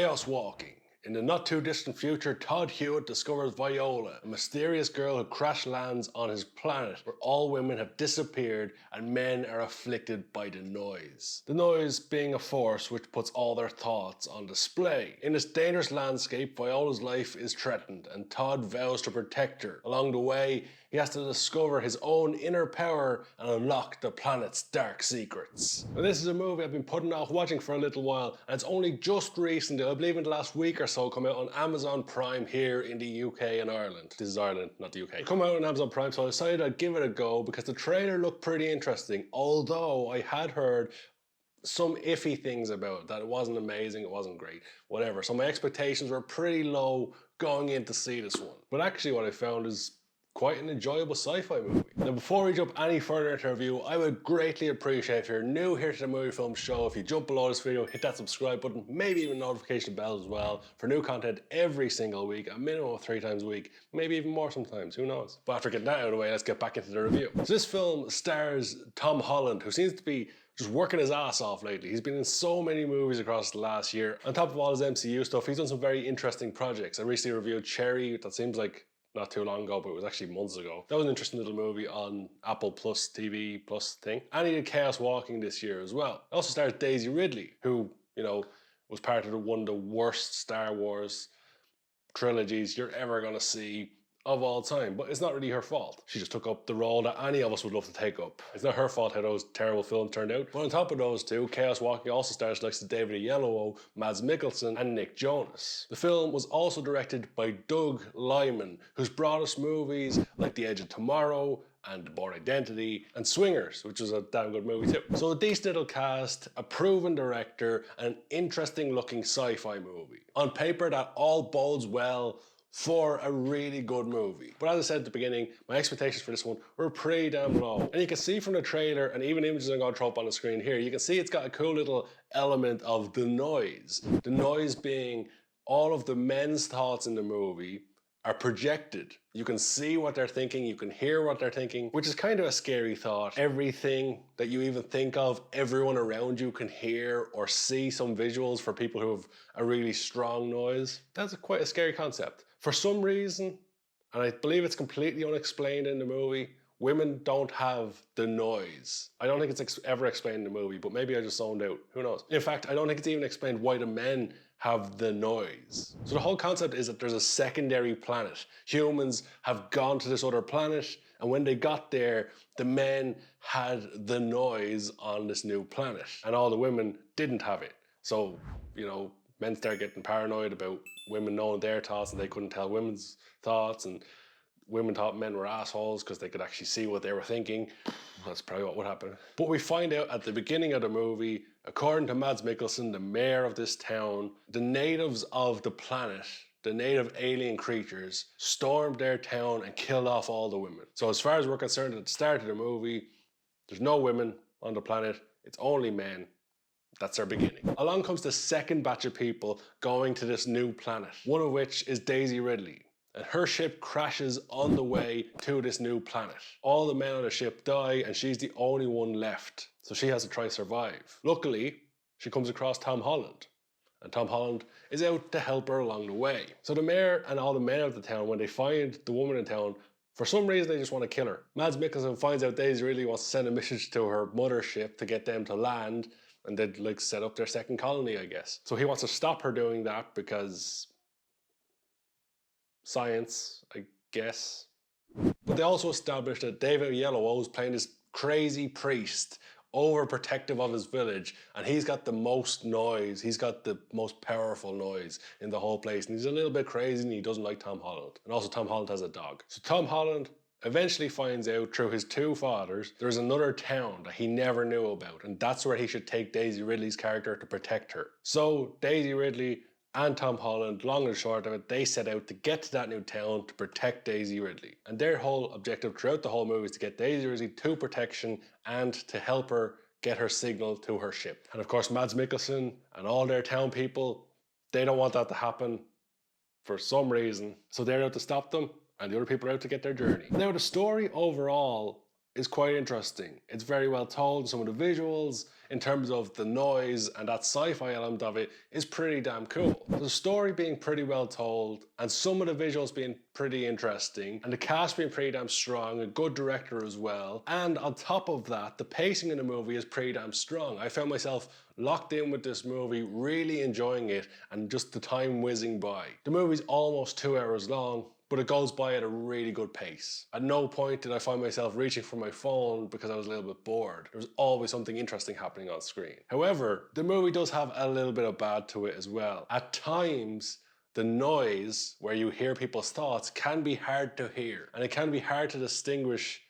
Chaos walking. In the not-too-distant future, Todd Hewitt discovers Viola, a mysterious girl who crash lands on his planet where all women have disappeared and men are afflicted by the noise. The noise being a force which puts all their thoughts on display. In this dangerous landscape, Viola's life is threatened and Todd vows to protect her. Along the way, he has to discover his own inner power and unlock the planet's dark secrets. Now, this is a movie I've been putting off watching for a little while, and it's only just recently, I believe in the last week or so, come out on Amazon Prime here in the UK and Ireland. This is Ireland, not the UK. It come out on Amazon Prime, so I decided I'd give it a go because the trailer looked pretty interesting, although I had heard some iffy things about it, that it wasn't amazing, it wasn't great, whatever. So my expectations were pretty low going in to see this one. But actually what I found is quite an enjoyable sci-fi movie. Now before we jump any further into the review, I would greatly appreciate if you're new here to the Movie Film Show, if you jump below this video, hit that subscribe button, maybe even notification bell as well, for new content every single week, a minimum of 3 times a week, maybe even more sometimes, who knows. But after getting that out of the way, let's get back into the review. So this film stars Tom Holland, who seems to be just working his ass off lately. He's been in so many movies across the last year. On top of all his MCU stuff, he's done some very interesting projects. I recently reviewed Cherry, that seems like not too long ago, but it was actually months ago. That was an interesting little movie on Apple Plus TV Plus thing. And he did Chaos Walking this year as well. It also stars Daisy Ridley, who, you know, was part of one of the worst Star Wars trilogies you're ever gonna see of all time, but it's not really her fault. She just took up the role that any of us would love to take up. It's not her fault how those terrible films turned out. But on top of those two, Chaos Walking also stars likes of David Oyelowo, Mads Mikkelsen, and Nick Jonas. The film was also directed by Doug Liman, who's brought us movies like The Edge of Tomorrow, and Born Identity, and Swingers, which was a damn good movie too. So a decent little cast, a proven director, and an interesting looking sci-fi movie. On paper, that all bodes well for a really good movie. But as I said at the beginning, my expectations for this one were pretty damn low. And you can see from the trailer, and even images I'm going to throw up on the screen here, you can see it's got a cool little element of the noise. The noise being all of the men's thoughts in the movie are projected. You can see what they're thinking, you can hear what they're thinking, which is kind of a scary thought. Everything that you even think of, everyone around you can hear or see some visuals for people who have a really strong noise. That's quite a scary concept. For some reason, and I believe it's completely unexplained in the movie, women don't have the noise. I don't think it's ever explained in the movie, but maybe I just zoned out, who knows. In fact, I don't think it's even explained why the men have the noise. So the whole concept is that there's a secondary planet. Humans have gone to this other planet, and when they got there, the men had the noise on this new planet, and all the women didn't have it. So, you know, men start getting paranoid about women knowing their thoughts, and they couldn't tell women's thoughts, and women thought men were assholes because they could actually see what they were thinking. That's probably what would happen. But we find out at the beginning of the movie, according to Mads Mikkelsen, the mayor of this town, the natives of the planet, the native alien creatures, stormed their town and killed off all the women. So as far as we're concerned, at the start of the movie, there's no women on the planet, it's only men. That's our beginning. Along comes the second batch of people going to this new planet, one of which is Daisy Ridley. And her ship crashes on the way to this new planet. All the men on the ship die, and she's the only one left. So she has to try to survive. Luckily, she comes across Tom Holland. And Tom Holland is out to help her along the way. So the mayor and all the men of the town, when they find the woman in town, for some reason they just want to kill her. Mads Mikkelsen finds out Daisy really wants to send a message to her mothership to get them to land, and they'd like set up their second colony, I guess. So he wants to stop her doing that because science, I guess. But they also established that David Oyelowo is playing this crazy priest, overprotective of his village, and he's got the most noise, he's got the most powerful noise in the whole place, and he's a little bit crazy and he doesn't like Tom Holland. And also Tom Holland has a dog. So Tom Holland eventually finds out through his two fathers there's another town that he never knew about, and that's where he should take Daisy Ridley's character to protect her. So Daisy Ridley and Tom Holland, long and short of it, they set out to get to that new town to protect Daisy Ridley. And their whole objective throughout the whole movie is to get Daisy Ridley to protection and to help her get her signal to her ship. And of course, Mads Mikkelsen and all their town people, they don't want that to happen for some reason. So they're out to stop them, and the other people are out to get their journey. Now, the story overall is quite interesting. It's very well told. Some of the visuals, in terms of the noise and that sci-fi element of it, is pretty damn cool. The story being pretty well told, and some of the visuals being pretty interesting, and the cast being pretty damn strong, a good director as well. And on top of that, the pacing in the movie is pretty damn strong. I found myself locked in with this movie, really enjoying it, and just the time whizzing by. The movie's almost 2 hours long, but it goes by at a really good pace. At no point did I find myself reaching for my phone because I was a little bit bored. There was always something interesting happening on screen. However, the movie does have a little bit of bad to it as well. At times, the noise where you hear people's thoughts can be hard to hear, and it can be hard to distinguish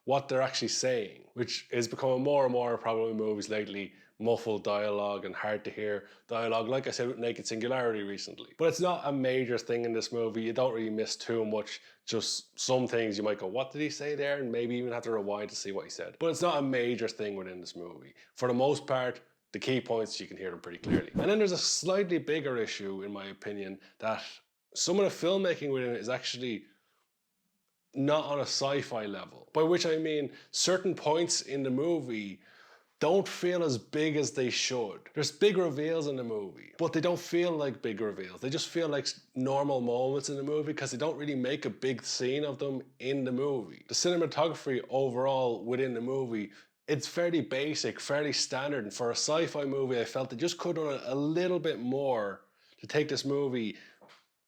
what they're actually saying, which is becoming more and more a problem in movies lately. Muffled dialogue and hard to hear dialogue, like I said with Naked Singularity recently. But it's not a major thing in this movie. You don't really miss too much. Just some things you might go, what did he say there? And maybe even have to rewind to see what he said. But it's not a major thing within this movie. For the most part, the key points, you can hear them pretty clearly. And then there's a slightly bigger issue, in my opinion, that some of the filmmaking within it is actually not on a sci-fi level. By which I mean certain points in the movie don't feel as big as they should. There's big reveals in the movie, but they don't feel like big reveals. They just feel like normal moments in the movie because they don't really make a big scene of them in the movie. The cinematography overall within the movie, it's fairly basic, fairly standard, and for a sci-fi movie, I felt they just could have done a little bit more to take this movie,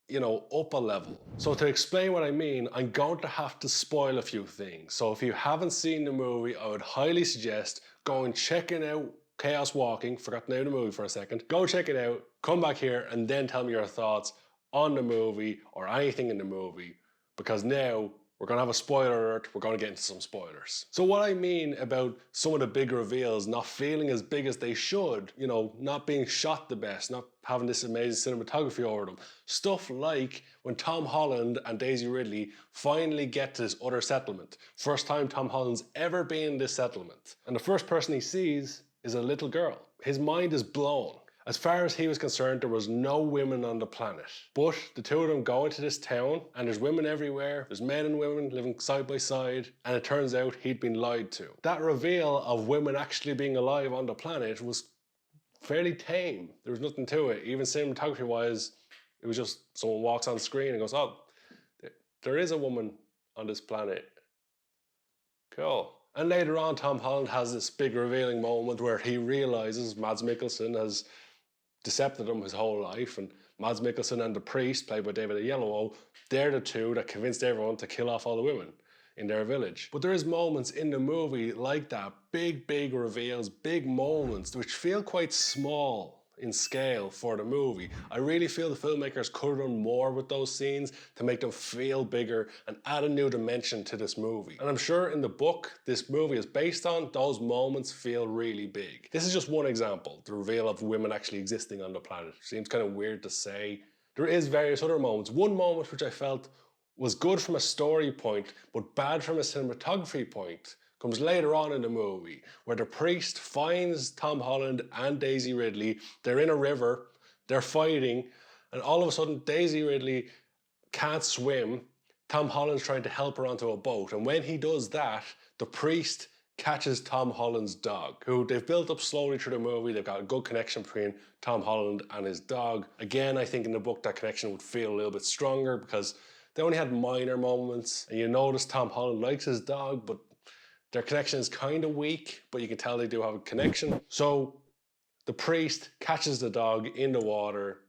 you know, up a level. So to explain what I mean, I'm going to have to spoil a few things. So if you haven't seen the movie, I would highly suggest going checking out Chaos Walking, forgot the name of the movie for a second. Go check it out, come back here, and then tell me your thoughts on the movie or anything in the movie, because now we're going to have a spoiler alert, we're going to get into some spoilers. So what I mean about some of the big reveals not feeling as big as they should, you know, not being shot the best, not having this amazing cinematography over them. Stuff like when Tom Holland and Daisy Ridley finally get to this other settlement. First time Tom Holland's ever been in this settlement. And the first person he sees is a little girl. His mind is blown. As far as he was concerned, there was no women on the planet. But the two of them go into this town, and there's women everywhere. There's men and women living side by side, and it turns out he'd been lied to. That reveal of women actually being alive on the planet was fairly tame. There was nothing to it. Even cinematography-wise, it was just someone walks on screen and goes, oh, there is a woman on this planet. Cool. And later on, Tom Holland has this big revealing moment where he realizes Mads Mikkelsen has decepted him his whole life, and Mads Mikkelsen and the priest, played by David Oyelowo, they're the two that convinced everyone to kill off all the women in their village. But there is moments in the movie like that, big reveals, big moments, which feel quite small in scale for the movie. I really feel the filmmakers could have done more with those scenes to make them feel bigger and add a new dimension to this movie. And I'm sure in the book this movie is based on, those moments feel really big. This is just one example, the reveal of women actually existing on the planet. Seems kind of weird to say. There is various other moments. One moment which I felt was good from a story point, but bad from a cinematography point, comes later on in the movie, where the priest finds Tom Holland and Daisy Ridley. They're in a river, they're fighting, and all of a sudden Daisy Ridley can't swim. Tom Holland's trying to help her onto a boat, and when he does that, the priest catches Tom Holland's dog, who they've built up slowly through the movie. They've got a good connection between Tom Holland and his dog. Again, I think in the book that connection would feel a little bit stronger because they only had minor moments, and you notice Tom Holland likes his dog, but their connection is kind of weak, but you can tell they do have a connection. So the priest catches the dog in the water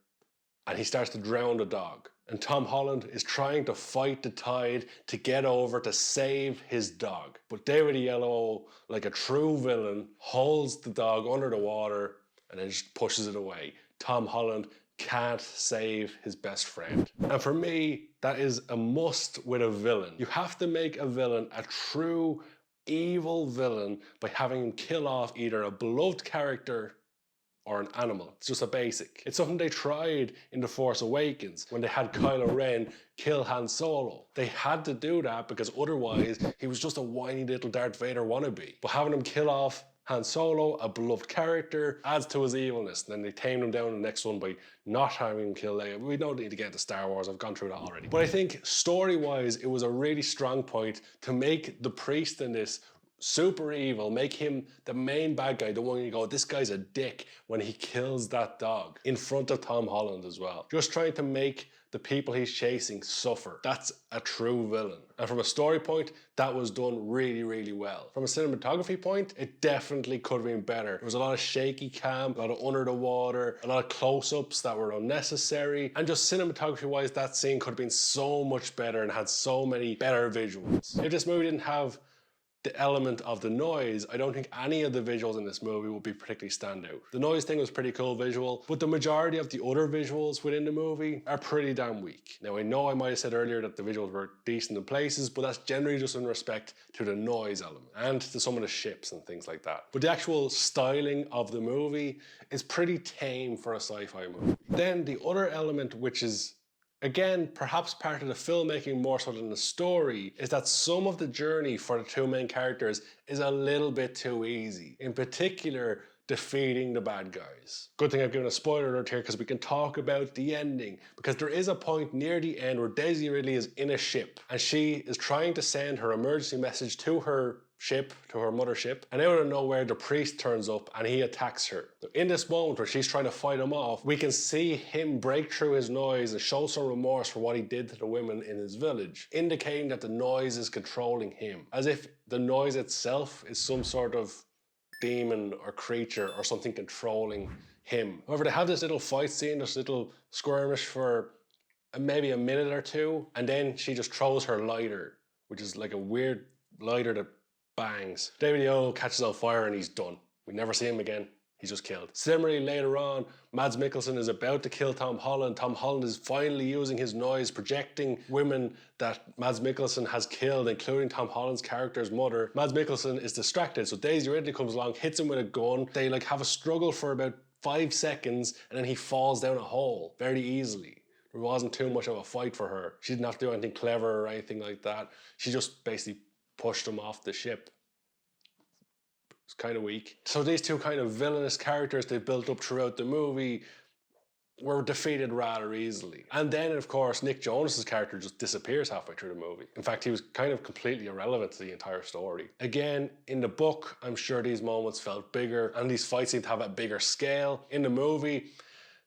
and he starts to drown the dog. And Tom Holland is trying to fight the tide to get over to save his dog. But David Oyelowo, like a true villain, holds the dog under the water and then just pushes it away. Tom Holland can't save his best friend. And for me, that is a must with a villain. You have to make a villain a true evil villain by having him kill off either a beloved character or an animal. It's just a basic. It's something they tried in The Force Awakens when they had Kylo Ren kill Han Solo. They had to do that because otherwise he was just a whiny little Darth Vader wannabe. But having him kill off Han Solo, a beloved character, adds to his evilness. And then they tame him down in the next one by not having him kill Leia. We don't need to get into Star Wars, I've gone through that already. But I think story-wise, it was a really strong point to make the priest in this super evil, make him the main bad guy, the one you go, this guy's a dick when he kills that dog in front of Tom Holland as well. Just trying to make the people he's chasing suffer. That's a true villain. And from a story point, that was done really, really well. From a cinematography point, it definitely could have been better. There was a lot of shaky cam, a lot of under the water, a lot of close-ups that were unnecessary. And just cinematography-wise, that scene could have been so much better and had so many better visuals. If this movie didn't have the element of the noise, I don't think any of the visuals in this movie would be particularly standout. The noise thing was pretty cool visual, but the majority of the other visuals within the movie are pretty damn weak. Now I know I might have said earlier that the visuals were decent in places, but that's generally just in respect to the noise element and to some of the ships and things like that. But the actual styling of the movie is pretty tame for a sci-fi movie. Then the other element, which is again, perhaps part of the filmmaking more so than the story, is that some of the journey for the two main characters is a little bit too easy. In particular, defeating the bad guys. Good thing I've given a spoiler alert here because we can talk about the ending. Because there is a point near the end where Daisy Ridley is in a ship and she is trying to send her emergency message to her ship, to her mothership, and out of nowhere the priest turns up and he attacks her. In this moment where she's trying to fight him off, we can see him break through his noise and show some remorse for what he did to the women in his village, indicating that the noise is controlling him, as if the noise itself is some sort of demon or creature or something controlling him. However, they have this little fight scene, this little skirmish for maybe a minute or two, and then she just throws her lighter, which is like a weird lighter that bangs. David Oyelowo catches on fire and he's done. We never see him again. He's just killed. Similarly, later on, Mads Mikkelsen is about to kill Tom Holland. Tom Holland is finally using his noise, projecting women that Mads Mikkelsen has killed, including Tom Holland's character's mother. Mads Mikkelsen is distracted, so Daisy Ridley comes along, hits him with a gun. They have a struggle for about 5 seconds, and then he falls down a hole very easily. There wasn't too much of a fight for her. She didn't have to do anything clever or anything like that. She just basically pushed him off the ship. It's kind of weak. So these two kind of villainous characters they built up throughout the movie were defeated rather easily. And then, of course, Nick Jonas' character just disappears halfway through the movie. In fact, he was kind of completely irrelevant to the entire story. Again, in the book, I'm sure these moments felt bigger and these fights seemed to have a bigger scale. In the movie,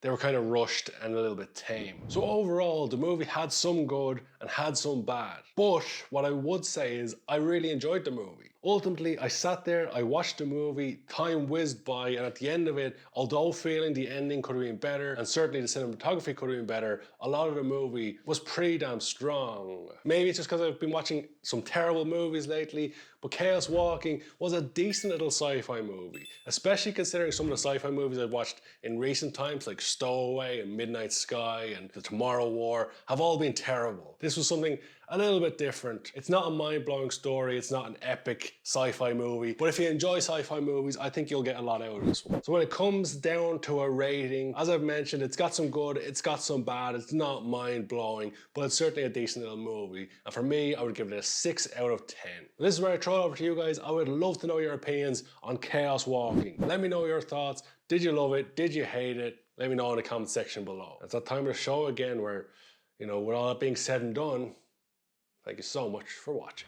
they were kind of rushed and a little bit tame. So overall, the movie had some good and had some bad. But what I would say is I really enjoyed the movie. Ultimately, I sat there, I watched the movie, time whizzed by, and at the end of it, although feeling the ending could have been better, and certainly the cinematography could have been better, a lot of the movie was pretty damn strong. Maybe it's just because I've been watching some terrible movies lately, but Chaos Walking was a decent little sci-fi movie, especially considering some of the sci-fi movies I've watched in recent times, like Stowaway and Midnight Sky and The Tomorrow War, have all been terrible. This was something a little bit different. It's not a mind-blowing story, it's not an epic sci-fi movie, but if you enjoy sci-fi movies, I think you'll get a lot out of this one. So when it comes down to a rating, as I've mentioned, it's got some good, it's got some bad, it's not mind-blowing, but it's certainly a decent little movie. And for me, I would give it a 6 out of 10. This is where I throw it over to you guys. I would love to know your opinions on Chaos Walking. Let me know your thoughts. Did you love it? Did you hate it? Let me know in the comment section below. It's that time of the show again where, with all that being said and done, thank you so much for watching.